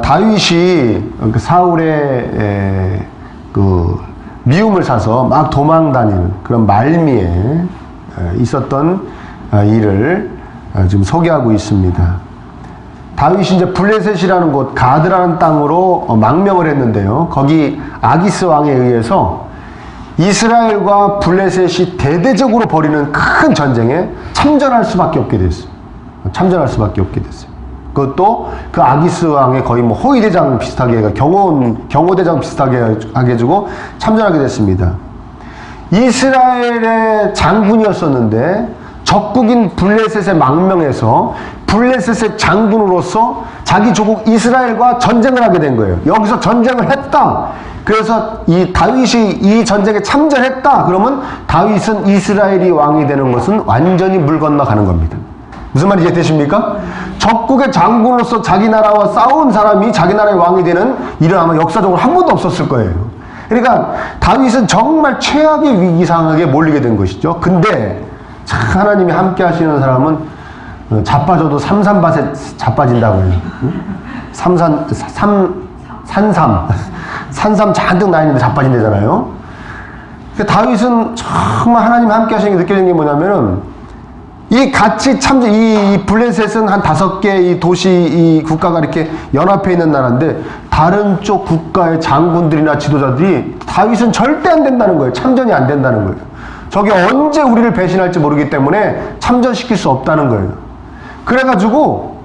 다윗이 그 사울의 그 미움을 사서 막 도망 다니는 그런 말미에 있었던 일을 지금 소개하고 있습니다. 다윗이 이제 블레셋이라는 곳, 가드라는 땅으로 망명을 했는데요. 거기 아기스 왕에 의해서 이스라엘과 블레셋이 대대적으로 벌이는 큰 전쟁에 참전할 수밖에 없게 됐어요. 참전할 수밖에 없게 됐어요. 그것도 그 아기스 왕의 거의 뭐 호위대장 비슷하게, 경호대장 비슷하게 해주고 참전하게 됐습니다. 이스라엘의 장군이었었는데 적국인 블레셋에 망명해서 블레셋의 장군으로서 자기 조국 이스라엘과 전쟁을 하게 된 거예요. 여기서 전쟁을 했다. 그래서 이 다윗이 이 전쟁에 참전했다. 그러면 다윗은 이스라엘이 왕이 되는 것은 완전히 물 건너가는 겁니다. 무슨 말인지 되십니까? 적국의 장군으로서 자기 나라와 싸운 사람이 자기 나라의 왕이 되는 일은 아마 역사적으로 한 번도 없었을 거예요. 그러니까 다윗은 정말 최악의 위기 상황에 몰리게 된 것이죠. 근데 참 하나님이 함께 하시는 사람은 자빠져도 삼산밭에 자빠진다고 해요. 산삼 잔뜩 나 있는데 자빠진대잖아요. 다윗은 정말 하나님 함께 하시는 게 느껴지는 게 뭐냐면은 이 같이 참전, 이 블레셋은 한 5개 이 도시, 이 국가가 이렇게 연합해 있는 나라인데 다른 쪽 국가의 장군들이나 지도자들이 다윗은 절대 안 된다는 거예요. 참전이 안 된다는 거예요. 저게 언제 우리를 배신할지 모르기 때문에 참전시킬 수 없다는 거예요. 그래가지고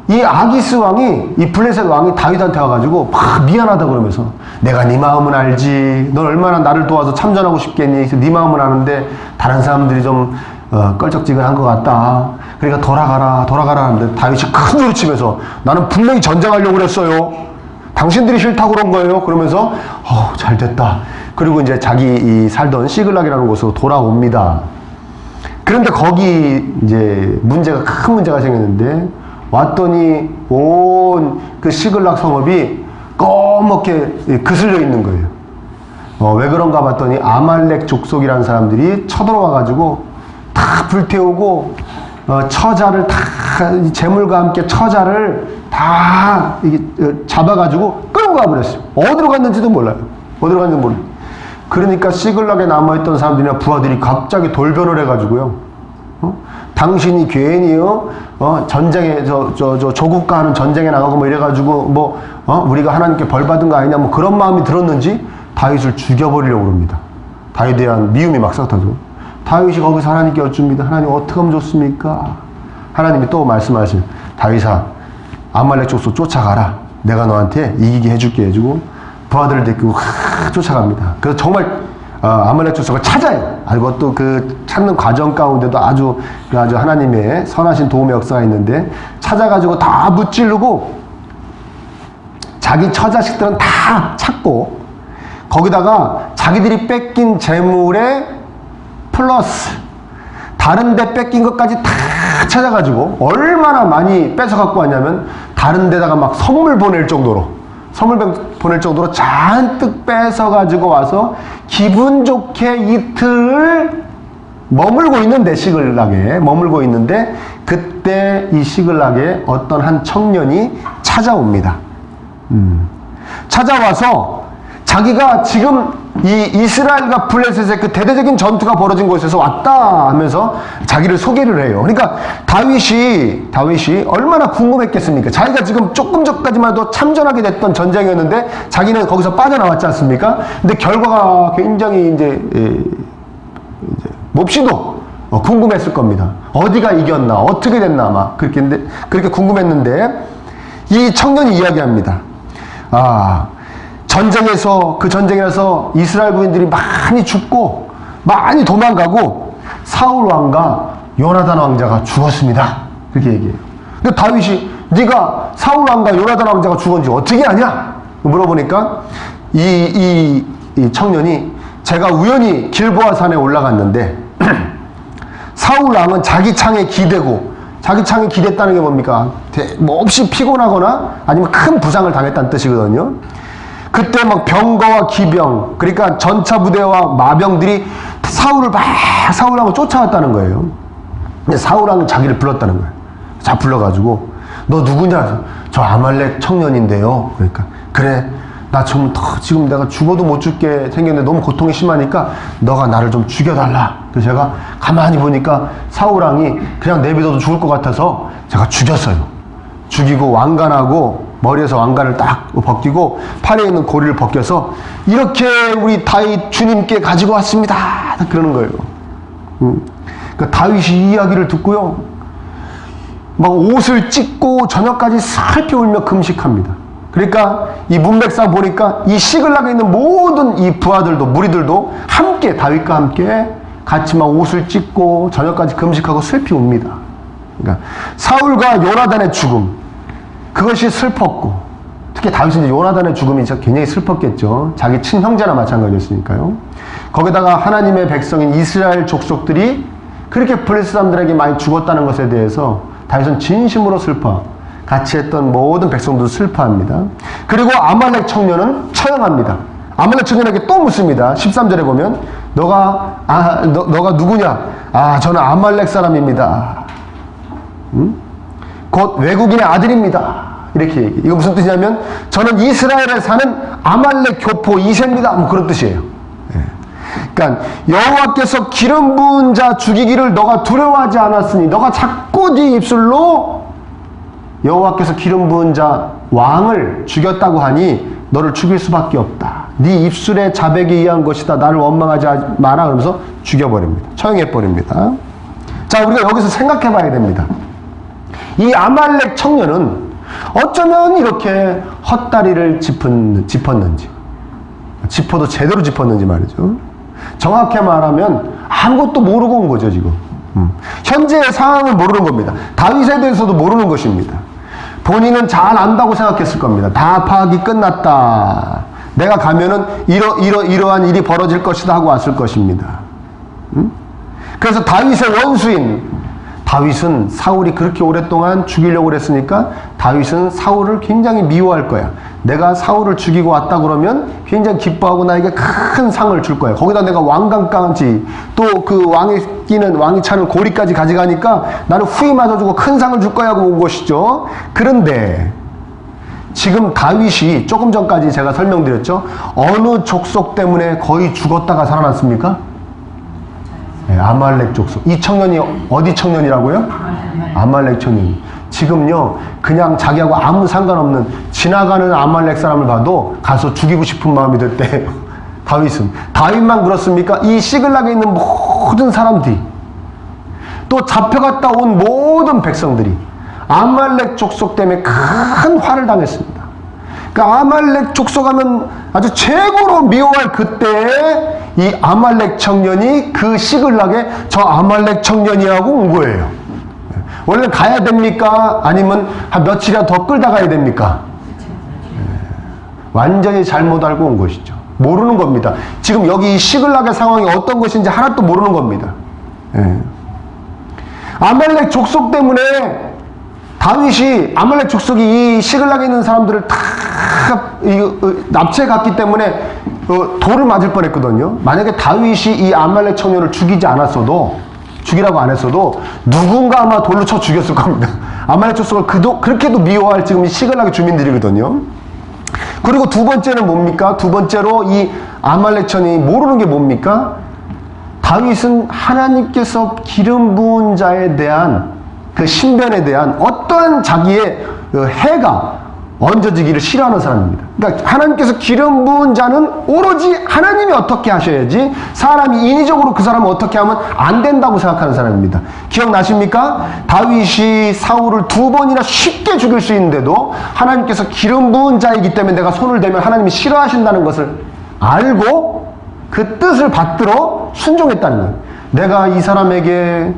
이 아기스 왕이, 이 블레셋 왕이 다윗한테 와가지고 막 미안하다 그러면서 내가 네 마음은 알지. 넌 얼마나 나를 도와서 참전하고 싶겠니. 그래서 네 마음은 아는데 다른 사람들이 좀 껄쩍지근한 것 같다. 그러니까 돌아가라 하는데 다윗이 큰 소리 치면서 나는 분명히 전쟁하려고 그랬어요. 당신들이 싫다고 그런 거예요. 그러면서 잘 됐다. 그리고 이제 자기 살던 시글락이라는 곳으로 돌아옵니다. 그런데 거기 이제 큰 문제가 생겼는데 왔더니 온 그 시글락 성읍이 꺼멓게 그슬려 있는 거예요. 왜 그런가 봤더니 아말렉 족속이라는 사람들이 쳐들어와가지고 다 불태우고 처자를 다 재물과 함께 처자를 다 잡아가지고 끌고 가버렸어요. 어디로 갔는지도 몰라요. 그러니까 시글락에 남아있던 사람들이나 부하들이 갑자기 돌변을 해가지고요. 당신이 괜히요 전쟁에 조국과 하는 전쟁에 나가고 뭐 이래가지고 우리가 하나님께 벌 받은 거 아니냐 뭐 그런 마음이 들었는지 다윗을 죽여버리려고 합니다. 다윗에 대한 미움이 막 싹타죠. 다윗이 거기서 하나님께 여쭙니다. 하나님 어떻게 하면 좋습니까? 하나님이 또 말씀하신 다윗아 아말렉 족속 쫓아가라. 내가 너한테 이기게 해줄게 해주고 부하들을 데리고 쫓아갑니다. 그래서 정말 아말렉 족속을 찾아요. 그것도 그 찾는 과정 가운데도 아주 하나님의 선하신 도움의 역사가 있는데 찾아가지고 다 무찌르고 자기 처자식들은 다 찾고 거기다가 자기들이 뺏긴 재물에 플러스 다른 데 뺏긴 것까지 다 찾아가지고 얼마나 많이 뺏어 갖고 왔냐면 다른 데다가 막 선물 보낼 정도로 잔뜩 뺏어 가지고 와서 기분 좋게 이틀 머물고 있는데 시글락에 머물고 있는데 그때 이 시글락에 어떤 한 청년이 찾아옵니다. 찾아와서 자기가 지금 이 이스라엘과 블레셋의 그 대대적인 전투가 벌어진 곳에서 왔다 하면서 자기를 소개를 해요. 그러니까 다윗이 얼마나 궁금했겠습니까? 자기가 지금 조금 전까지만 해도 참전하게 됐던 전쟁이었는데 자기는 거기서 빠져나왔지 않습니까? 근데 결과가 굉장히 이제 몹시도 궁금했을 겁니다. 어디가 이겼나, 어떻게 됐나 막 그렇게 궁금했는데 이 청년이 이야기합니다. 그 전쟁에서 이스라엘 부인들이 많이 죽고 많이 도망가고 사울 왕과 요나단 왕자가 죽었습니다. 그렇게 얘기해요. 근데 다윗이 네가 사울 왕과 요나단 왕자가 죽었는지 어떻게 아냐? 물어보니까 이 청년이 제가 우연히 길보아 산에 올라갔는데 사울 왕은 자기 창에 기대고 자기 창에 기댔다는 게 뭡니까? 몹시 피곤하거나 아니면 큰 부상을 당했다는 뜻이거든요. 그때 막 병거와 기병, 그러니까 전차 부대와 마병들이 사울왕을 쫓아왔다는 거예요. 근데 사울왕은 자기를 불렀다는 거예요. 자 불러가지고 너 누구냐? 저 아말렉 청년인데요. 그러니까 그래, 나 지금 내가 죽어도 못 죽게 생겼는데 너무 고통이 심하니까 너가 나를 좀 죽여달라. 그래서 제가 가만히 보니까 사울왕이 그냥 내비둬도 죽을 것 같아서 제가 죽였어요. 죽이고 왕관하고 머리에서 왕관을 딱 벗기고 팔에 있는 고리를 벗겨서 이렇게 우리 다윗 주님께 가지고 왔습니다. 그러는 거예요. 그러니까 다윗이 이 이야기를 듣고요, 막 옷을 찢고 저녁까지 슬피 울며 금식합니다. 그러니까 이 문백상 보니까 이 시글락에 있는 모든 이 부하들도, 무리들도 함께, 다윗과 함께 같이 막 옷을 찢고 저녁까지 금식하고 슬피 웁니다. 그러니까 사울과 요나단의 죽음, 그것이 슬펐고, 특히 다윗은 이제 요나단의 죽음이 굉장히 슬펐겠죠. 자기 친형제나 마찬가지였으니까요. 거기다가 하나님의 백성인 이스라엘 족속들이 그렇게 블레셋 사람들에게 많이 죽었다는 것에 대해서 다윗은 진심으로 슬퍼, 같이 했던 모든 백성들도 슬퍼합니다. 그리고 아말렉 청년은 처형합니다. 아말렉 청년에게 또 묻습니다. 13절에 보면 너가 누구냐? 저는 아말렉 사람입니다. 곧 외국인의 아들입니다. 이렇게 얘기해요. 이거 무슨 뜻이냐면 저는 이스라엘에 사는 아말렉 교포 이세입니다. 뭐 그런 뜻이에요. 그러니까 여호와께서 기름 부은 자 죽이기를 너가 두려워하지 않았으니 너가 자꾸 네 입술로 여호와께서 기름 부은 자 왕을 죽였다고 하니 너를 죽일 수밖에 없다. 네 입술의 자백에 의한 것이다. 나를 원망하지 마라. 그러면서 죽여버립니다. 처형해버립니다. 자, 우리가 여기서 생각해 봐야 됩니다. 이 아말렉 청년은 어쩌면 이렇게 헛다리를 짚었는지, 짚어도 제대로 짚었는지 말이죠. 정확히 말하면 아무것도 모르고 온 거죠, 지금. 현재의 상황을 모르는 겁니다. 다윗에 대해서도 모르는 것입니다. 본인은 잘 안다고 생각했을 겁니다. 다 파악이 끝났다. 내가 가면은 이러한 일이 벌어질 것이다 하고 왔을 것입니다. 그래서 다윗의 원수인, 다윗은 사울이 그렇게 오랫동안 죽이려고 그랬으니까 다윗은 사울을 굉장히 미워할 거야. 내가 사울을 죽이고 왔다 그러면 굉장히 기뻐하고 나에게 큰 상을 줄 거야. 거기다 내가 왕관까지 또 그 왕이 차는 고리까지 가져가니까 나는 후히 맞아주고 큰 상을 줄 거야 하고 온 것이죠. 그런데 지금 다윗이 조금 전까지 제가 설명드렸죠. 어느 족속 때문에 거의 죽었다가 살아났습니까? 네, 아말렉 족속. 이 청년이 어디 청년이라고요? 아말렉 청년. 지금요, 그냥 자기하고 아무 상관없는 지나가는 아말렉 사람을 봐도 가서 죽이고 싶은 마음이 들 때 다윗만 그렇습니까? 이 시글락에 있는 모든 사람들이, 또 잡혀갔다 온 모든 백성들이 아말렉 족속 때문에 큰 화를 당했습니다. 그러니까 아말렉 족속하면 아주 최고로 미워할 그때에 이 아말렉 청년이 그 시글락에 저 아말렉 청년이라고 온 거예요. 원래 가야 됩니까? 아니면 한 며칠이라도 더 끌다 가야 됩니까? 완전히 잘못 알고 온 것이죠. 모르는 겁니다. 지금 여기 이 시글락의 상황이 어떤 것인지 하나도 모르는 겁니다. 아말렉 족속 때문에 다윗이 아말렉 족속이 이 시글락에 있는 사람들을 다 납치해 갔기 때문에 돌을 맞을 뻔했거든요. 만약에 다윗이 이 아말렉 청년을 죽이라고 안 했어도 누군가 아마 돌로 쳐 죽였을 겁니다. 아말렉 족속을 그렇게도 미워할 지금 이 시글락의 주민들이거든요. 그리고 두 번째는 뭡니까? 두 번째로 이 아말렉 청년이 모르는 게 뭡니까? 다윗은 하나님께서 기름 부은 자에 대한 그 신변에 대한 어떠한 자기의 해가 얹어지기를 싫어하는 사람입니다. 그러니까 하나님께서 기름 부은 자는 오로지 하나님이 어떻게 하셔야지 사람이 인위적으로 그 사람을 어떻게 하면 안 된다고 생각하는 사람입니다. 기억나십니까? 다윗이 사울을 2번이나 쉽게 죽일 수 있는데도 하나님께서 기름 부은 자이기 때문에 내가 손을 대면 하나님이 싫어하신다는 것을 알고 그 뜻을 받들어 순종했다는 거예요. 내가 이 사람에게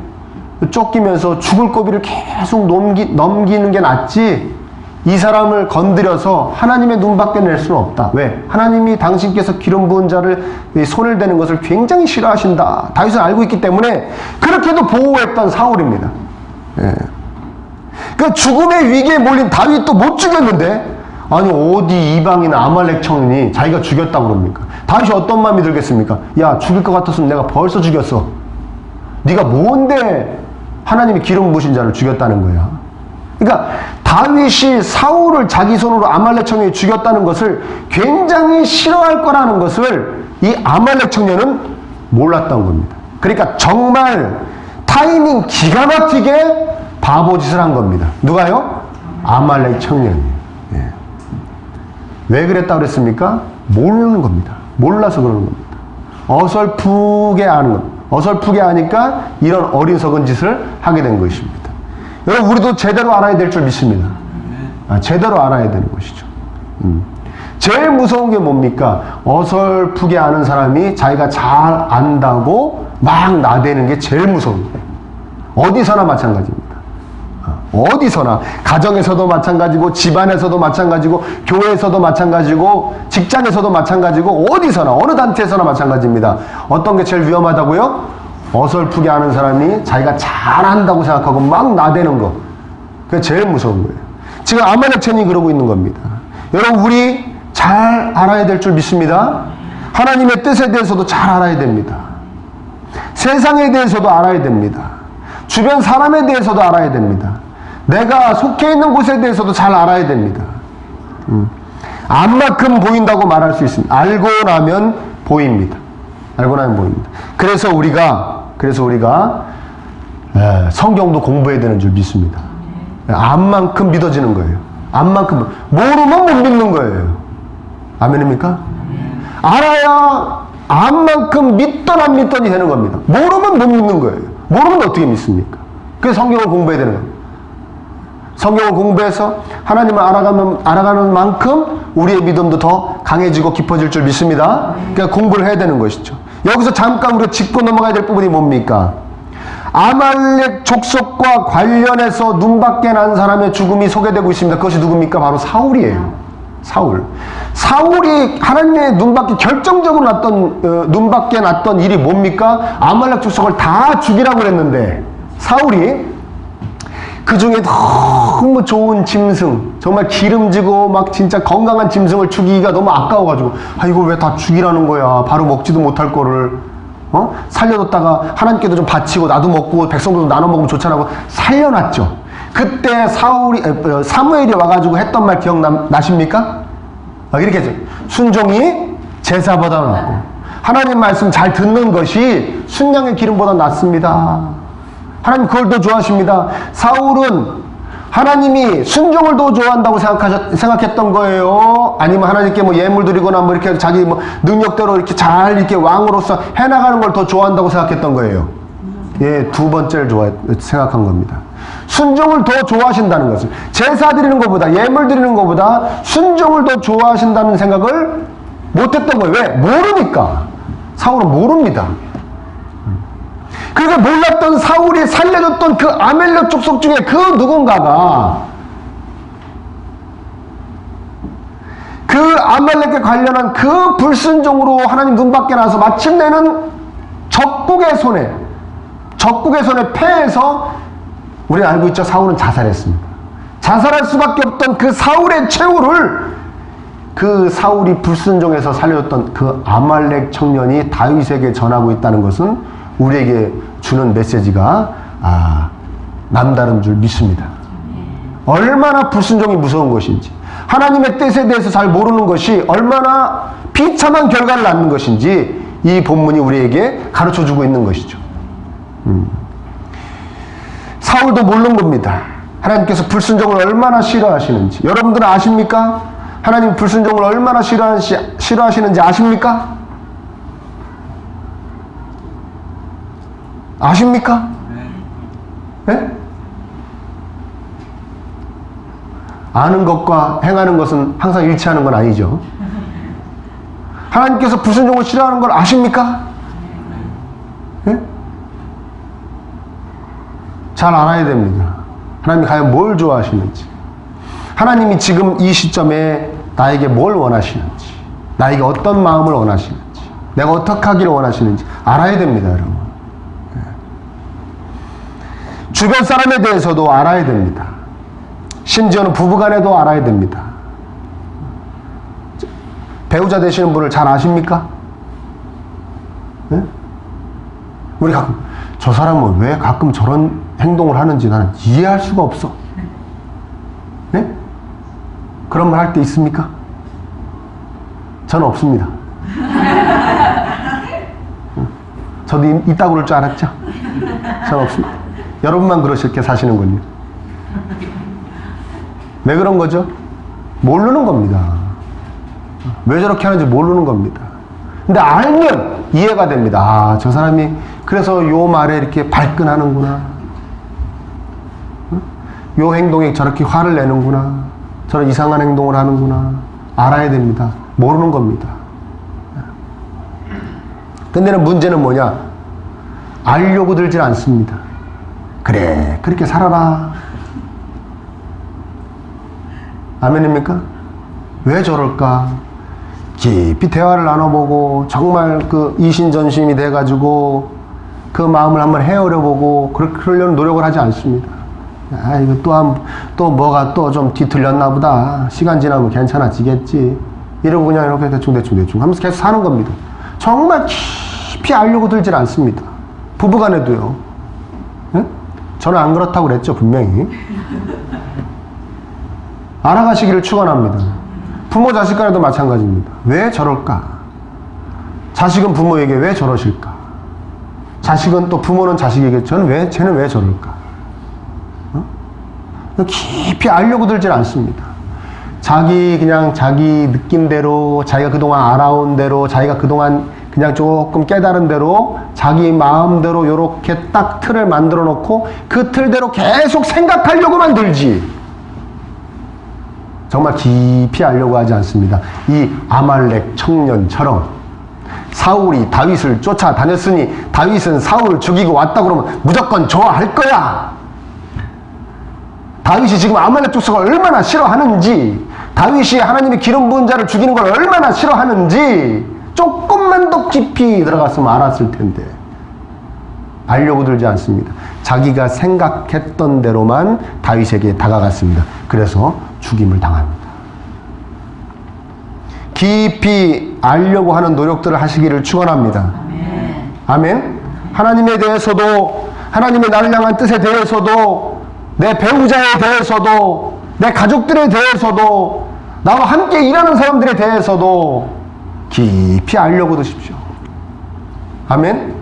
쫓기면서 죽을 고비를 계속 넘기는 게 낫지 이 사람을 건드려서 하나님의 눈밖에 낼 수는 없다. 왜? 하나님이 당신께서 기름 부은 자를 손을 대는 것을 굉장히 싫어하신다. 다윗은 알고 있기 때문에 그렇게도 보호했던 사울입니다. 그 죽음의 위기에 몰린 다윗도 못 죽였는데 아니 어디 이방인 아말렉 청년이 자기가 죽였다고 그럽니까? 다윗이 어떤 마음이 들겠습니까? 야, 죽일 것 같았으면 내가 벌써 죽였어. 네가 뭔데 하나님이 기름 부으신 자를 죽였다는 거야. 그러니까 다윗이 사울을 자기 손으로 아말렉 청년이 죽였다는 것을 굉장히 싫어할 거라는 것을 이 아말렉 청년은 몰랐던 겁니다. 그러니까 정말 타이밍 기가 막히게 바보짓을 한 겁니다. 누가요? 아말렉 청년이에요. 예. 왜 그랬다고 그랬습니까? 모르는 겁니다. 몰라서 그러는 겁니다. 어설프게 아는 겁니다. 어설프게 아니까 이런 어리석은 짓을 하게 된 것입니다. 여러분, 우리도 제대로 알아야 될 줄 믿습니다. 제대로 알아야 되는 것이죠. 제일 무서운 게 뭡니까? 어설프게 아는 사람이 자기가 잘 안다고 막 나대는 게 제일 무서운 거예요. 어디서나 마찬가지입니다. 어디서나, 가정에서도 마찬가지고, 집안에서도 마찬가지고, 교회에서도 마찬가지고, 직장에서도 마찬가지고, 어디서나, 어느 단체에서나 마찬가지입니다. 어떤 게 제일 위험하다고요? 어설프게 아는 사람이 자기가 잘한다고 생각하고 막 나대는 거. 그게 제일 무서운 거예요. 지금 아말렉 청년이 그러고 있는 겁니다. 여러분, 우리 잘 알아야 될 줄 믿습니다. 하나님의 뜻에 대해서도 잘 알아야 됩니다. 세상에 대해서도 알아야 됩니다. 주변 사람에 대해서도 알아야 됩니다. 내가 속해 있는 곳에 대해서도 잘 알아야 됩니다. 안만큼 보인다고 말할 수 있습니다. 알고 나면 보입니다. 알고 나면 보입니다. 그래서 우리가 성경도 공부해야 되는 줄 믿습니다. 안만큼 믿어지는 거예요. 안만큼 모르면 못 믿는 거예요. 아멘입니까? 알아야 안만큼 믿던 안 믿던이 되는 겁니다. 모르면 못 믿는 거예요. 모르면 어떻게 믿습니까? 그래서 성경을 공부해야 되는 겁니다. 성경을 공부해서 하나님을 알아가는 만큼 우리의 믿음도 더 강해지고 깊어질 줄 믿습니다. 그러니까 공부를 해야 되는 것이죠. 여기서 잠깐 우리가 짚고 넘어가야 될 부분이 뭡니까? 아말렉 족속과 관련해서 눈밖에 난 사람의 죽음이 소개되고 있습니다. 그것이 누굽니까? 바로 사울이에요. 사울이 하나님의 눈밖에 결정적으로 눈밖에 났던 일이 뭡니까? 아말렉 족속을 다 죽이라고 그랬는데 사울이 그 중에 너무 좋은 짐승, 정말 기름지고 막 진짜 건강한 짐승을 죽이기가 너무 아까워가지고, 이걸 왜 다 죽이라는 거야? 바로 먹지도 못할 거를 살려뒀다가 하나님께도 좀 바치고 나도 먹고 백성들도 나눠 먹으면 좋잖아 하고 살려놨죠. 그때 사무엘이 와가지고 했던 말 기억나십니까? 이렇게 했죠. 순종이 제사보다 낫고 하나님 말씀 잘 듣는 것이 순양의 기름보다 낫습니다. 하나님 그걸 더 좋아하십니다. 사울은 하나님이 순종을 더 좋아한다고 생각했던 거예요? 아니면 하나님께 예물 드리거나 이렇게 자기 능력대로 이렇게 잘 이렇게 왕으로서 해나가는 걸 더 좋아한다고 생각했던 거예요? 예, 두 번째를 생각한 겁니다. 순종을 더 좋아하신다는 것을, 제사 드리는 것보다, 예물 드리는 것보다 순종을 더 좋아하신다는 생각을 못했던 거예요. 왜? 모르니까. 사울은 모릅니다. 그러니까 몰랐던 사울이 살려줬던 그 아말렉 족속 중에 그 누군가가 그 아말렉에 관련한 그 불순종으로 하나님 눈밖에 나서 마침내는 적국의 손에 패해서 우리는 알고 있죠. 사울은 자살했습니다. 자살할 수밖에 없던 그 사울의 최후를 그 사울이 불순종해서 살려줬던 그 아말렉 청년이 다윗에게 전하고 있다는 것은 우리에게 주는 메시지가 남다른 줄 믿습니다. 얼마나 불순종이 무서운 것인지, 하나님의 뜻에 대해서 잘 모르는 것이 얼마나 비참한 결과를 낳는 것인지 이 본문이 우리에게 가르쳐주고 있는 것이죠. 사울도 모르는 겁니다. 하나님께서 불순종을 얼마나 싫어하시는지. 여러분들은 아십니까? 하나님 불순종을 얼마나 싫어하시는지 아십니까? 아십니까? 네? 아는 것과 행하는 것은 항상 일치하는 건 아니죠. 하나님께서 불순종을 싫어하는 걸 아십니까? 네? 잘 알아야 됩니다. 하나님이 과연 뭘 좋아하시는지, 하나님이 지금 이 시점에 나에게 뭘 원하시는지, 나에게 어떤 마음을 원하시는지, 내가 어떻게 하기를 원하시는지 알아야 됩니다, 여러분. 주변 사람에 대해서도 알아야 됩니다. 심지어는 부부간에도 알아야 됩니다. 배우자 되시는 분을 잘 아십니까? 네? 우리 가끔 저 사람은 왜 가끔 저런 행동을 하는지 나는 이해할 수가 없어. 그런 말 할 때 있습니까? 저는 없습니다. 저도 있다고 그럴 줄 알았죠? 저는 없습니다. 여러분만 그러실게 사시는군요. 왜 그런 거죠? 모르는 겁니다. 왜 저렇게 하는지 모르는 겁니다. 근데 알면 이해가 됩니다. 아, 저 사람이 그래서 요 말에 이렇게 발끈하는구나. 요 행동에 저렇게 화를 내는구나. 저런 이상한 행동을 하는구나. 알아야 됩니다. 모르는 겁니다. 근데 문제는 뭐냐? 알려고 들질 않습니다. 그래, 그렇게 살아라. 아멘입니까? 왜 저럴까? 깊이 대화를 나눠보고 정말 그 이신전심이 돼가지고 그 마음을 한번 헤아려보고 그러려는 노력을 하지 않습니다. 아, 이거 또 뭐가 또 좀 뒤틀렸나 보다. 시간 지나면 괜찮아지겠지. 이러고 그냥 이렇게 대충 하면서 계속 사는 겁니다. 정말 깊이 알려고 들질 않습니다. 부부간에도요. 응? 저는 안 그렇다고 그랬죠, 분명히. 알아가시기를 축원합니다. 부모 자식 간에도 마찬가지입니다. 왜 저럴까? 자식은 부모에게 왜 저러실까? 자식은 또 부모는 자식에게 쟤는 왜 저럴까? 어? 깊이 알려고 들질 않습니다. 자기 느낌대로, 자기가 그동안 알아온 대로, 자기가 그동안 그냥 조금 깨달은 대로, 자기 마음대로 요렇게 딱 틀을 만들어 놓고 그 틀대로 계속 생각하려고만 들지. 정말 깊이 알려고 하지 않습니다. 이 아말렉 청년처럼 사울이 다윗을 쫓아다녔으니 다윗은 사울을 죽이고 왔다 그러면 무조건 좋아할 거야. 다윗이 지금 아말렉 족속을 얼마나 싫어하는지, 다윗이 하나님의 기름 부은 자를 죽이는 걸 얼마나 싫어하는지 조금만 더 깊이 들어갔으면 알았을 텐데 알려고 들지 않습니다. 자기가 생각했던 대로만 다윗에게 다가갔습니다. 그래서 죽임을 당합니다. 깊이 알려고 하는 노력들을 하시기를 축원합니다. 아멘. 하나님에 대해서도, 하나님의 나를 향한 뜻에 대해서도, 내 배우자에 대해서도, 내 가족들에 대해서도, 나와 함께 일하는 사람들에 대해서도 깊이 알려고 드십시오. 아멘.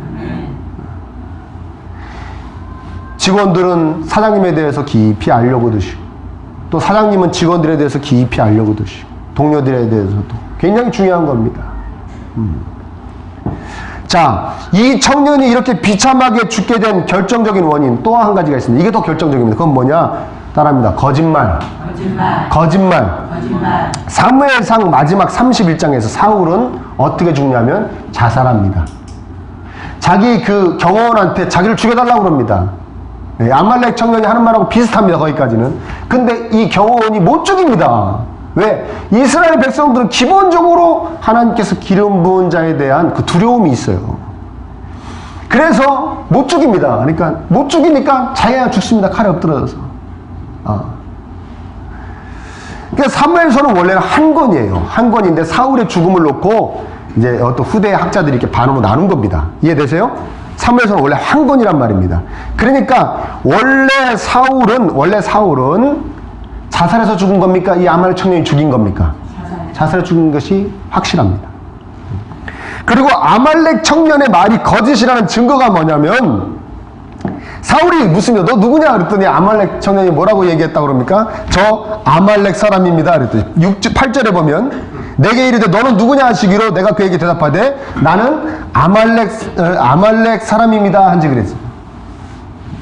직원들은 사장님에 대해서 깊이 알려고 드시고, 또 사장님은 직원들에 대해서 깊이 알려고 드시고, 동료들에 대해서도 굉장히 중요한 겁니다. 자, 이 청년이 이렇게 비참하게 죽게 된 결정적인 원인 또 한 가지가 있습니다. 이게 더 결정적입니다. 그건 뭐냐? 따라합니다. 거짓말. 사무엘상 마지막 31장에서 사울은 어떻게 죽냐면 자살합니다. 자기 그 경호원한테 자기를 죽여달라고 그럽니다. 네, 아말렉 청년이 하는 말하고 비슷합니다. 거기까지는. 근데 이 경호원이 못 죽입니다. 왜? 이스라엘 백성들은 기본적으로 하나님께서 기름 부은 자에 대한 그 두려움이 있어요. 그래서 못 죽입니다. 그러니까 못 죽이니까 자기가 죽습니다. 칼에 엎드려서. 그러니까 사무엘서는 원래는 한 권이에요. 한 권인데 사울의 죽음을 놓고 이제 어떤 후대 학자들이 이렇게 반으로 나눈 겁니다. 이해되세요? 사무엘서는 원래 한 권이란 말입니다. 그러니까 원래 사울은 자살해서 죽은 겁니까? 이 아말렉 청년이 죽인 겁니까? 자살해 죽은 것이 확실합니다. 그리고 아말렉 청년의 말이 거짓이라는 증거가 뭐냐면, 사울이 묻습니다. 너 누구냐? 그랬더니 아말렉 청년이 뭐라고 얘기했다고 그럽니까? 저 아말렉 사람입니다. 그랬더니 8절에 보면 내게 이르되 너는 누구냐 하시기로 내가 그에게 대답하되 나는 아말렉 사람입니다. 한지 그랬어요.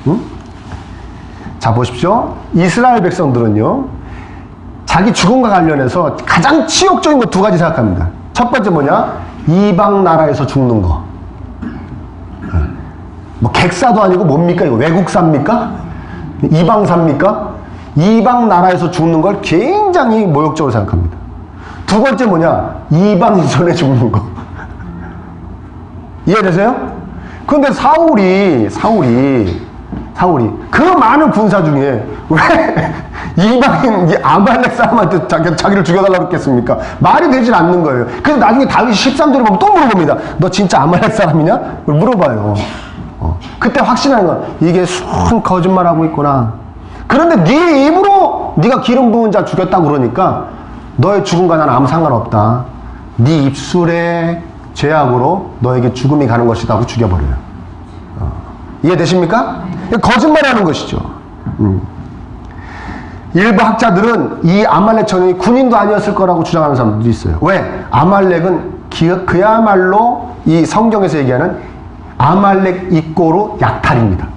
응? 자, 보십시오. 이스라엘 백성들은요, 자기 죽음과 관련해서 가장 치욕적인 거 두 가지 생각합니다. 첫 번째 뭐냐? 이방 나라에서 죽는 거. 뭐 객사도 아니고 뭡니까? 이거 외국사입니까? 이방사입니까? 이방 나라에서 죽는 걸 굉장히 모욕적으로 생각합니다. 두 번째 뭐냐? 이방인 손에 죽는 거. 이해되세요? 근데 사울이 그 많은 군사 중에 왜 이방인 아말렉 사람한테 자기를 죽여달라고 했겠습니까? 말이 되질 않는 거예요. 그래서 나중에 다윗이 13절에 보면 또 물어봅니다. 너 진짜 아말렉 사람이냐? 물어봐요. 그때 확신하는 건 이게 순 거짓말하고 있구나. 그런데 네 입으로 네가 기름 부은 자 죽였다고 그러니까 너의 죽음과 나는 아무 상관없다. 네 입술의 죄악으로 너에게 죽음이 가는 것이다 하고 죽여버려요. 이해되십니까? 거짓말하는 것이죠. 일부 학자들은 이 아말렉 청년이 군인도 아니었을 거라고 주장하는 사람들도 있어요. 왜? 아말렉은 그야말로 이 성경에서 얘기하는 아말렉 이꼬르 약탈입니다.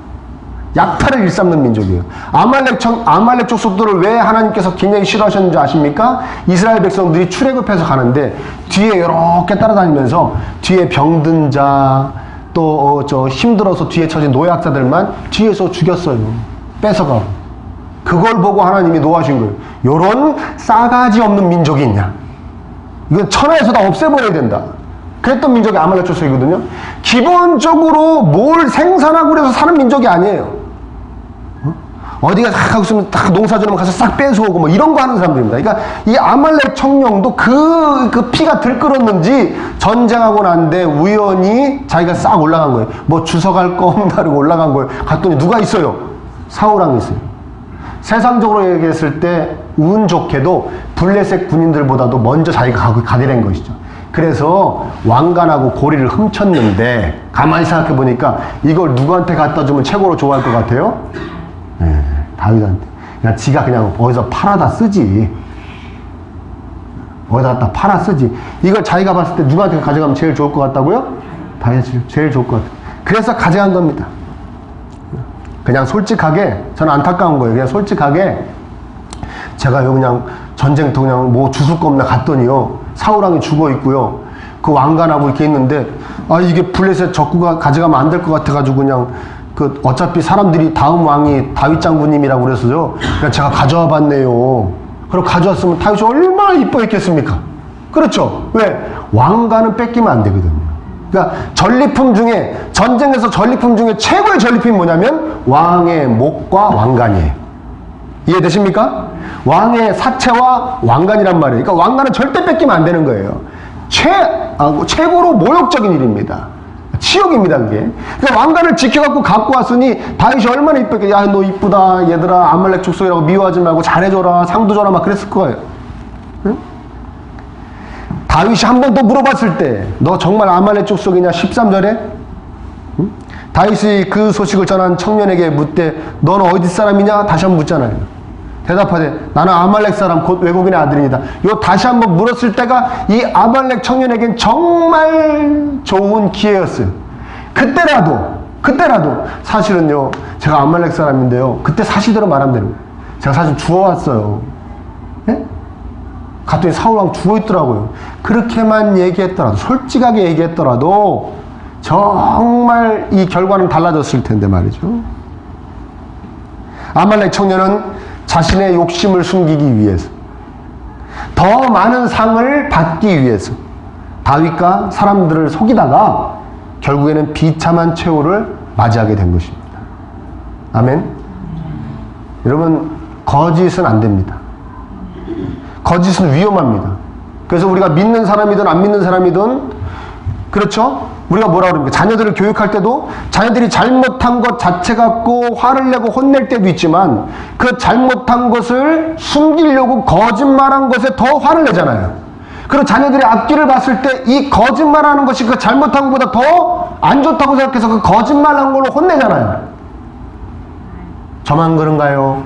약탈을 일삼는 민족이에요. 아말렉 족속들을 왜 하나님께서 굉장히 싫어하셨는지 아십니까? 이스라엘 백성들이 출애굽해서 가는데 뒤에 이렇게 따라다니면서 뒤에 병든 자, 또 힘들어서 뒤에 처진 노약자들만 뒤에서 죽였어요. 뺏어가고. 그걸 보고 하나님이 노하신 거예요. 요런 싸가지 없는 민족이 있냐? 이건 천하에서 다 없애버려야 된다. 그랬던 민족이 아말렉 족속이거든요. 기본적으로 뭘 생산하고 그래서 사는 민족이 아니에요. 어디가 딱 하고 있으면 딱 농사지으면 가서 싹 뺏어오고 뭐 이런 거 하는 사람들입니다. 그러니까 이 아말렉 청령도 그 피가 들끓었는지 전쟁하고 난데 우연히 자기가 싹 올라간 거예요. 뭐 주워갈 거 없다고 올라간 거예요. 갔더니 누가 있어요? 사울왕이 있어요. 세상적으로 얘기했을 때 운 좋게도 블레셋 군인들보다도 먼저 자기가 가게 된 것이죠. 그래서 왕관하고 고리를 훔쳤는데 가만히 생각해 보니까 이걸 누구한테 갖다 주면 최고로 좋아할 것 같아요? 네, 다윗한테. 그냥 지가 그냥 어디서 팔아다 쓰지. 어디다 갖다 팔아 쓰지. 이걸 자기가 봤을 때 누구한테 가져가면 제일 좋을 것 같다고요? 다윗이 제일 좋을 것 같아요. 그래서 가져간 겁니다. 그냥 솔직하게, 저는 안타까운 거예요. 그냥 솔직하게 제가 여기 그냥 전쟁터 그냥 뭐 주술 거 없나 갔더니요, 사울왕이 죽어 있고요, 그 왕관하고 이렇게 있는데, 아 이게 블레셋 적구가 가져가면 안 될 것 같아가지고 그냥 그 어차피 사람들이 다음 왕이 다윗 장군님이라고 그래서요, 그냥 제가 가져와 봤네요. 그럼 가져왔으면 다윗이 얼마나 이뻐했겠습니까? 그렇죠? 왜? 왕관은 뺏기면 안 되거든요. 그러니까 전리품 중에, 전쟁에서 전리품 중에 최고의 전리품이 뭐냐면 왕의 목과 왕관이에요. 이해되십니까? 왕의 사체와 왕관이란 말이에요. 그러니까 왕관은 절대 뺏기면 안 되는 거예요. 최고로 모욕적인 일입니다. 치욕입니다, 그게. 그러니까 왕관을 지켜갖고 갖고 왔으니 다윗이 얼마나 이쁘게, 야, 너 이쁘다, 얘들아, 아말렉 족속이라고 미워하지 말고 잘해줘라, 상도 줘라, 막 그랬을 거예요. 응? 다윗이 한 번 더 물어봤을 때, 너 정말 아말렉 족속이냐? 13절에 응? 다윗이 그 소식을 전한 청년에게 묻되 너는 어디 사람이냐? 다시 한번 묻잖아요. 대답하되 나는 아말렉 사람 곧 외국인의 아들이다. 요 다시 한번 물었을 때가 이 아말렉 청년에겐 정말 좋은 기회였어요. 그때라도 사실은요, 제가 아말렉 사람인데요, 그때 사실대로 말하면 되는 거예요. 제가 사실 주워왔어요. 예? 갔더니 사울왕 죽어있더라고요. 그렇게만 얘기했더라도, 솔직하게 얘기했더라도 정말 이 결과는 달라졌을 텐데 말이죠. 아말렉 청년은 자신의 욕심을 숨기기 위해서, 더 많은 상을 받기 위해서 다윗과 사람들을 속이다가 결국에는 비참한 최후를 맞이하게 된 것입니다. 아멘. 여러분, 거짓은 안 됩니다. 거짓은 위험합니다. 그래서 우리가 믿는 사람이든 안 믿는 사람이든, 그렇죠? 우리가 뭐라 그럽니까? 자녀들을 교육할 때도 자녀들이 잘못한 것 자체 갖고 화를 내고 혼낼 때도 있지만, 그 잘못한 것을 숨기려고 거짓말한 것에 더 화를 내잖아요. 그리고 자녀들이 앞길을 봤을 때 이 거짓말하는 것이 그 잘못한 것보다 더 안 좋다고 생각해서 그 거짓말한 걸로 혼내잖아요. 저만 그런가요?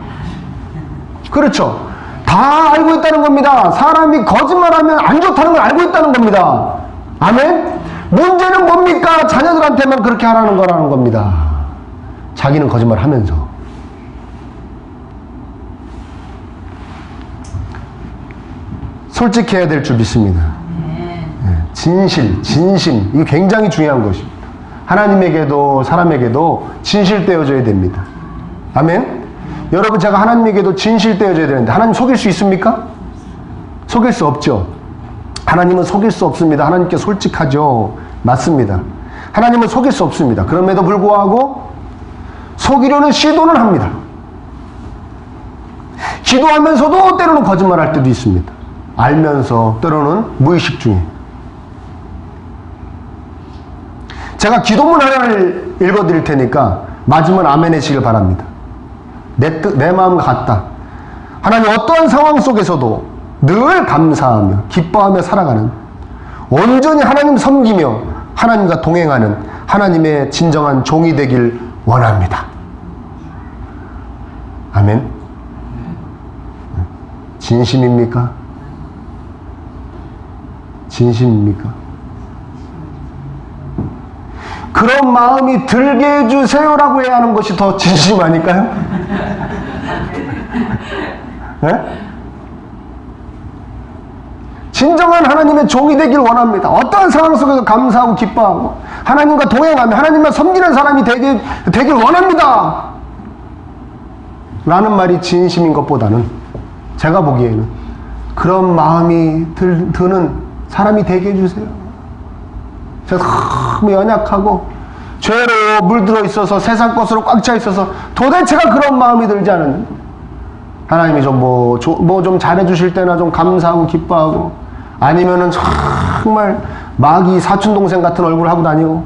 그렇죠. 다 알고 있다는 겁니다. 사람이 거짓말하면 안 좋다는 걸 알고 있다는 겁니다. 아멘? 문제는 뭡니까? 자녀들한테만 그렇게 하라는 거라는 겁니다. 자기는 거짓말하면서. 솔직해야 될 줄 믿습니다. 진심, 이거 굉장히 중요한 것입니다. 하나님에게도 사람에게도 진실되어져야 됩니다. 아멘? 여러분, 제가 하나님에게도 진실되어져야 되는데 하나님 속일 수 있습니까? 속일 수 없죠. 하나님은 속일 수 없습니다. 하나님께 솔직하죠. 맞습니다. 하나님은 속일 수 없습니다. 그럼에도 불구하고 속이려는 시도는 합니다. 기도하면서도 때로는 거짓말할 때도 있습니다. 알면서, 때로는 무의식 중에. 제가 기도문 하나를 읽어드릴 테니까 맞으면 아멘 하시길 바랍니다. 내 마음 같다. 하나님, 어떠한 상황 속에서도 늘 감사하며 기뻐하며 살아가는, 온전히 하나님 섬기며 하나님과 동행하는 하나님의 진정한 종이 되길 원합니다. 아멘. 진심입니까? 진심입니까? 그런 마음이 들게 해주세요라고 해야 하는 것이 더 진심 아닐까요? 네? 진정한 하나님의 종이 되길 원합니다. 어떠한 상황 속에서 감사하고 기뻐하고 하나님과 동행하며 하나님만 섬기는 사람이 되길 원합니다. 라는 말이 진심인 것보다는 제가 보기에는 그런 마음이 드는 사람이 되게 해주세요. 제가 너무 연약하고 죄로 물들어 있어서 세상 것으로 꽉 차 있어서 도대체가 그런 마음이 들지 않은, 하나님이 좀 잘해주실 때나 좀 감사하고 기뻐하고, 아니면은 정말 마귀 사촌동생 같은 얼굴을 하고 다니고,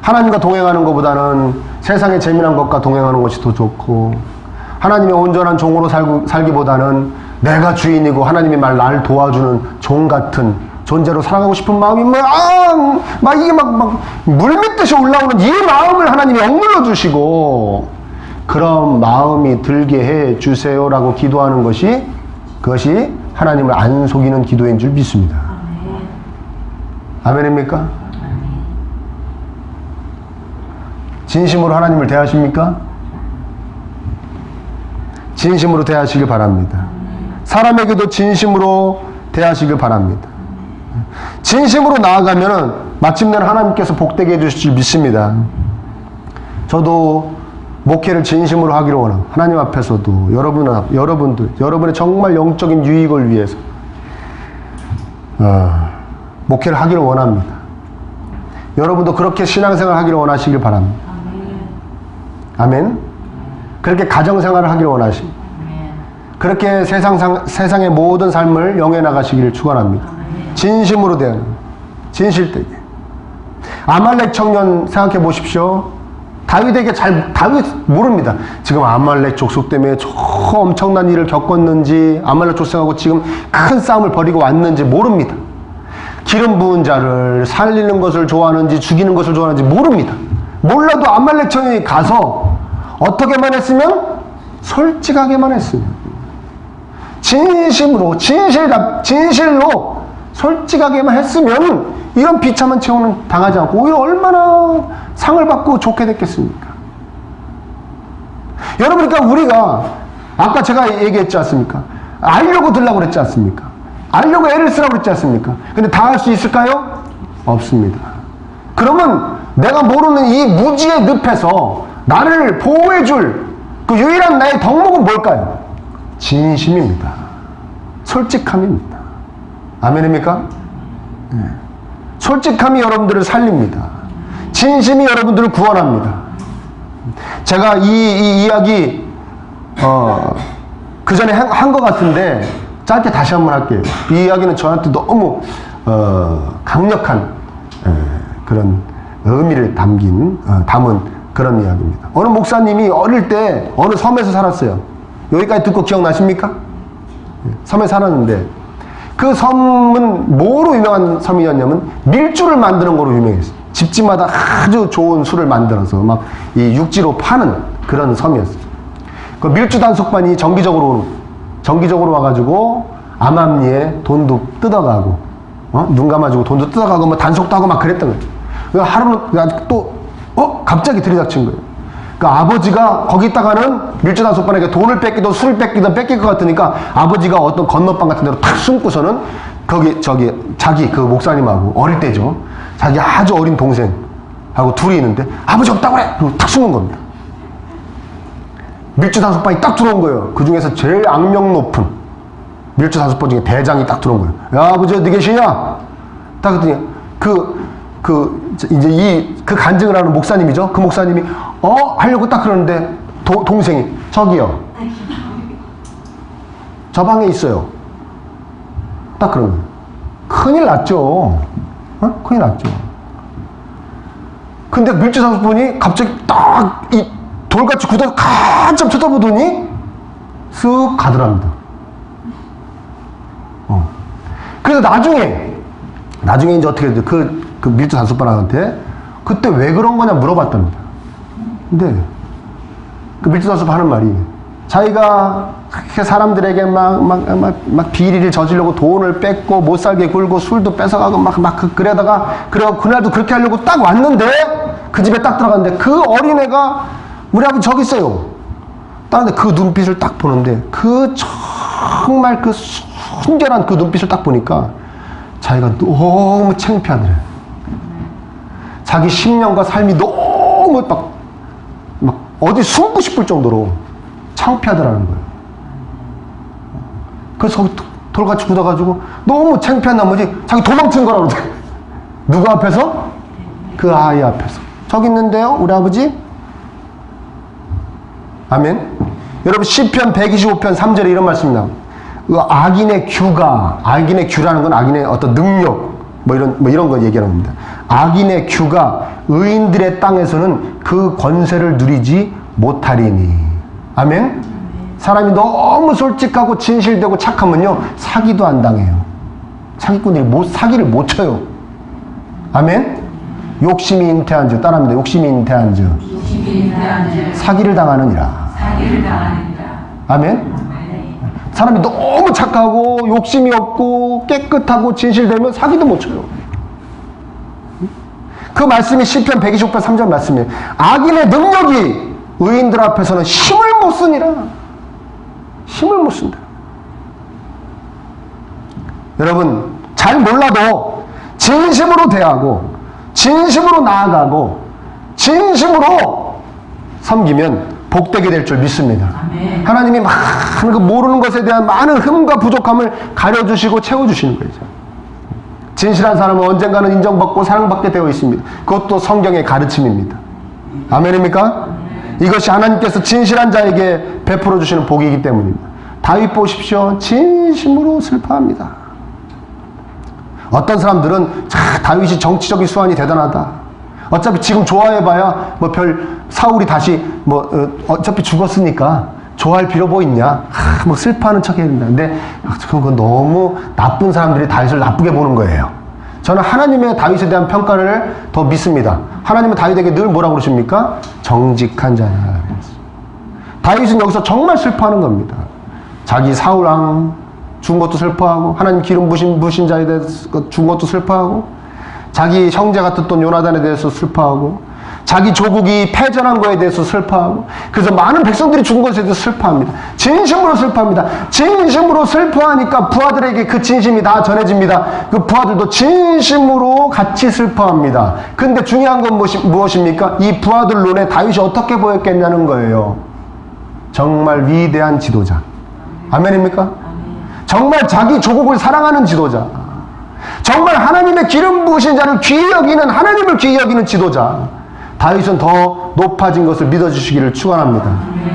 하나님과 동행하는 것보다는 세상의 재미난 것과 동행하는 것이 더 좋고, 하나님의 온전한 종으로 살기보다는 내가 주인이고 하나님이 날 도와주는 종 같은 존재로 살아가고 싶은 마음이 이게 물밀듯이 올라오는 이 마음을 하나님이 억눌러 주시고, 그런 마음이 들게 해 주세요라고 기도하는 그것이 하나님을 안 속이는 기도인 줄 믿습니다. 아멘입니까? 진심으로 하나님을 대하십니까? 진심으로 대하시길 바랍니다. 사람에게도 진심으로 대하시길 바랍니다. 진심으로 나아가면은 마침내 하나님께서 복되게 해주실 줄 믿습니다. 저도 목회를 진심으로 하기를 원합니다. 하나님 앞에서도 여러분의 정말 영적인 유익을 위해서 목회를 하기를 원합니다. 여러분도 그렇게 신앙생활을 하기를 원하시길 바랍니다. 아멘. 그렇게 가정생활을 하기를 원하십니다. 그렇게 세상의 모든 삶을 영해 나가시기를 축원합니다. 진심으로 대하는, 진실되게. 아말렉 청년 생각해 보십시오. 다윗 모릅니다. 지금 아말렉 족속 때문에 엄청난 일을 겪었는지, 아말렉 족속하고 지금 큰 싸움을 벌이고 왔는지 모릅니다. 기름 부은 자를 살리는 것을 좋아하는지 죽이는 것을 좋아하는지 모릅니다. 몰라도 아말렉 청년이 가서 어떻게만 했으면? 솔직하게만 했으면, 진실로 솔직하게만 했으면 이런 비참한 채용은 당하지 않고 오히려 얼마나 상을 받고 좋게 됐겠습니까? 여러분, 그러니까 우리가 아까 제가 얘기했지 않습니까? 알려고 들라고 그랬지 않습니까? 알려고 애를 쓰라고 그랬지 않습니까? 근데 다 할 수 있을까요? 없습니다. 그러면 내가 모르는 이 무지의 늪에서 나를 보호해줄 그 유일한 나의 덕목은 뭘까요? 진심입니다. 솔직함입니다. 아멘입니까? 네. 솔직함이 여러분들을 살립니다. 진심이 여러분들을 구원합니다. 제가 이 이야기 그 전에 한 것 같은데 짧게 다시 한번 할게요. 이 이야기는 저한테 너무 강력한 그런 의미를 담은 그런 이야기입니다. 어느 목사님이 어릴 때 어느 섬에서 살았어요. 여기까지 듣고 기억나십니까? 섬에 살았는데 그 섬은 뭐로 유명한 섬이었냐면 밀주를 만드는 거로 유명했어요. 집집마다 아주 좋은 술을 만들어서 막 이 육지로 파는 그런 섬이었어요. 그 밀주 단속반이 정기적으로 와가지고 암암리에 돈도 뜯어가고, 눈 감아주고 돈도 뜯어가고 뭐 단속도 하고 막 그랬던 거죠. 하루는 또 갑자기 들이닥친 거예요. 그러니까 아버지가 거기다가는 밀주 단속반에게 돈을 뺏기든 술을 뺏기든 뺏길 것 같으니까 아버지가 어떤 건너방 같은 데로 탁 숨고서는 자기 그 목사님하고 어릴 때죠. 자기 아주 어린 동생하고 둘이 있는데 아버지 없다고 그래! 그리고 탁 숨은 겁니다. 밀주 단속반이 딱 들어온 거예요. 그 중에서 제일 악명 높은 밀주 단속반 중에 대장이 딱 들어온 거예요. 야, 아버지 어디 계시냐? 딱 그랬더니 이제 그 간증을 하는 목사님이죠. 그 목사님이 하려고 딱 그러는데 동생이 저기요, 저 방에 있어요. 딱 그런 거예요. 큰일 났죠. 큰일 났죠. 근데 밀주 단속반이 갑자기 딱 이 돌같이 굳어서 한참 쳐다보더니 쓱 가더랍니다. 그래서 나중에 이제 어떻게 해야 그 밀주 단속반한테 그때 왜 그런 거냐 물어봤답니다. 근데 그 밀주 단속반 하는 말이 자기가 그렇게 사람들에게 막 비리를 저지르고 돈을 뺏고 못 살게 굴고 술도 뺏어가고 그래다가 그날도 그렇게 하려고 딱 왔는데 그 집에 딱 들어갔는데 그 어린애가 우리 아버지 저기 있어요. 다른데 그 눈빛을 딱 보는데 정말 그 순결한 그 눈빛을 딱 보니까 자기가 너무 창피하더래. 자기 10년과 삶이 너무 막 어디 숨고 싶을 정도로 창피하더라는 거예요. 그래서 거기 돌같이 굳어가지고 너무 창피한 나머지 자기 도망친 거라고 그러더래. 누구 앞에서? 그 아이 앞에서. 저기 있는데요, 우리 아버지? 아멘. 여러분 시편 125편 3절에 이런 말씀이 나옵니다. 악인의 규라는 건 악인의 어떤 능력, 뭐 이런 거 얘기하는 겁니다. 악인의 규가 의인들의 땅에서는 그 권세를 누리지 못하리니. 아멘? 사람이 너무 솔직하고 진실되고 착하면요, 사기도 안 당해요. 사기꾼들이 사기를 못 쳐요. 아멘? 욕심이 잉태한 즉, 따라합니다. 욕심이 잉태한 즉, 사기를 당하느니라. 아멘? 사람이 너무 착하고 욕심이 없고 깨끗하고 진실되면 사기도 못 쳐요. 그 말씀이 시편 125편 3절 말씀이에요. 악인의 능력이 의인들 앞에서는 힘을 못 쓰니라. 힘을 못 쓴다. 여러분 잘 몰라도 진심으로 대하고 진심으로 나아가고 진심으로 섬기면 복되게 될 줄 믿습니다. 아멘. 하나님이 많은 그 모르는 것에 대한 많은 흠과 부족함을 가려주시고 채워주시는 거죠. 진실한 사람은 언젠가는 인정받고 사랑받게 되어 있습니다. 그것도 성경의 가르침입니다. 아멘입니까? 이것이 하나님께서 진실한 자에게 베풀어 주시는 복이기 때문입니다. 다윗 보십시오. 진심으로 슬퍼합니다. 어떤 사람들은 다윗이 정치적인 수완이 대단하다. 어차피 지금 좋아해봐야 사울이 다시 어차피 죽었으니까 좋아할 필요 뭐 있냐. 슬퍼하는 척 해야 된다. 근데 그건 너무 나쁜 사람들이 다윗을 나쁘게 보는 거예요. 저는 하나님의 다윗에 대한 평가를 더 믿습니다. 하나님은 다윗에게 늘 뭐라고 그러십니까? 정직한 자냐. 다윗은 여기서 정말 슬퍼하는 겁니다. 자기 사울왕 죽은 것도 슬퍼하고, 하나님 기름 부신 자에 대해서 죽은 것도 슬퍼하고, 자기 형제 같았던 요나단에 대해서 슬퍼하고, 자기 조국이 패전한 거에 대해서 슬퍼하고, 그래서 많은 백성들이 죽은 것에 대해서 슬퍼합니다. 진심으로 슬퍼합니다. 진심으로 슬퍼하니까 부하들에게 그 진심이 다 전해집니다. 그 부하들도 진심으로 같이 슬퍼합니다. 근데 중요한 건 무엇입니까? 이 부하들 눈에 다윗이 어떻게 보였겠냐는 거예요. 정말 위대한 지도자. 아멘입니까? 정말 자기 조국을 사랑하는 지도자. 정말 하나님의 기름 부으신 자를 귀히 여기는, 하나님을 귀히 여기는 지도자. 다윗은 더 높아진 것을 믿어주시기를 축원합니다.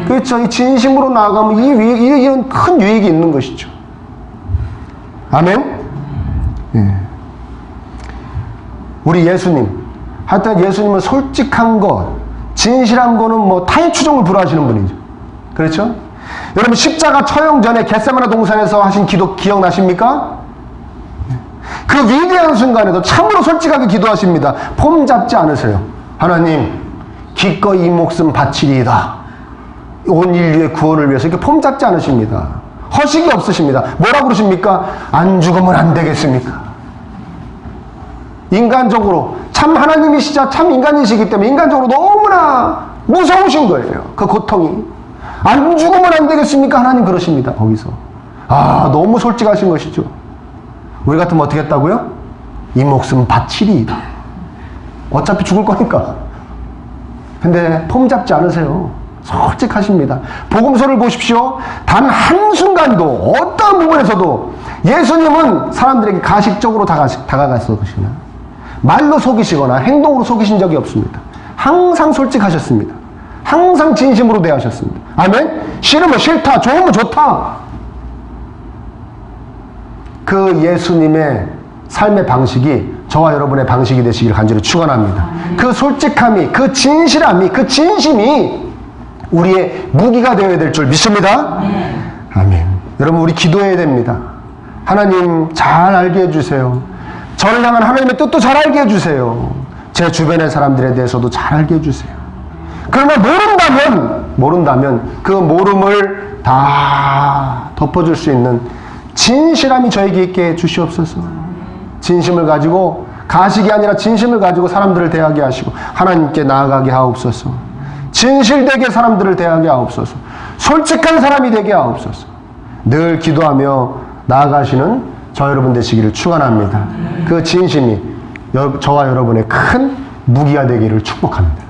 그렇죠. 이 진심으로 나아가면 이런 큰 유익이 있는 것이죠. 아멘? 예. 우리 예수님. 하여튼 예수님은 솔직한 것, 진실한 거는 타인추종을 불허하시는 분이죠. 그렇죠? 여러분 십자가 처형 전에 겟세마네 동산에서 하신 기도 기억나십니까? 그 위대한 순간에도 참으로 솔직하게 기도하십니다. 폼 잡지 않으세요. 하나님 기꺼이 이 목숨 바치리이다. 온 인류의 구원을 위해서. 이렇게 폼 잡지 않으십니다. 허식이 없으십니다. 뭐라고 그러십니까? 안 죽으면 안 되겠습니까? 인간적으로 참 하나님이시자 참 인간이시기 때문에 인간적으로 너무나 무서우신 거예요. 그 고통이. 안 죽으면 안 되겠습니까? 하나님 그러십니다. 거기서. 너무 솔직하신 것이죠. 우리 같으면 어떻게 했다고요? 이 목숨 바치리이다. 어차피 죽을 거니까. 근데 폼 잡지 않으세요. 솔직하십니다. 복음서를 보십시오. 단 한순간도 어떠한 부분에서도 예수님은 사람들에게 가식적으로 다가갔으시나 말로 속이시거나 행동으로 속이신 적이 없습니다. 항상 솔직하셨습니다. 항상 진심으로 대하셨습니다. 아멘? 싫으면 싫다, 좋으면 좋다. 그 예수님의 삶의 방식이 저와 여러분의 방식이 되시길 간절히 축원합니다. 그 솔직함이, 그 진실함이, 그 진심이 우리의 무기가 되어야 될 줄 믿습니다. 아멘. 여러분, 우리 기도해야 됩니다. 하나님 잘 알게 해주세요. 저를 향한 하나님의 뜻도 잘 알게 해주세요. 제 주변의 사람들에 대해서도 잘 알게 해주세요. 그러나 모른다면 그 모름을 다 덮어줄 수 있는 진실함이 저에게 있게 해주시옵소서. 진심을 가지고, 가식이 아니라 진심을 가지고 사람들을 대하게 하시고 하나님께 나아가게 하옵소서. 진실되게 사람들을 대하게 하옵소서. 솔직한 사람이 되게 하옵소서. 늘 기도하며 나아가시는 저 여러분 되시기를 축원합니다. 그 진심이 저와 여러분의 큰 무기가 되기를 축복합니다.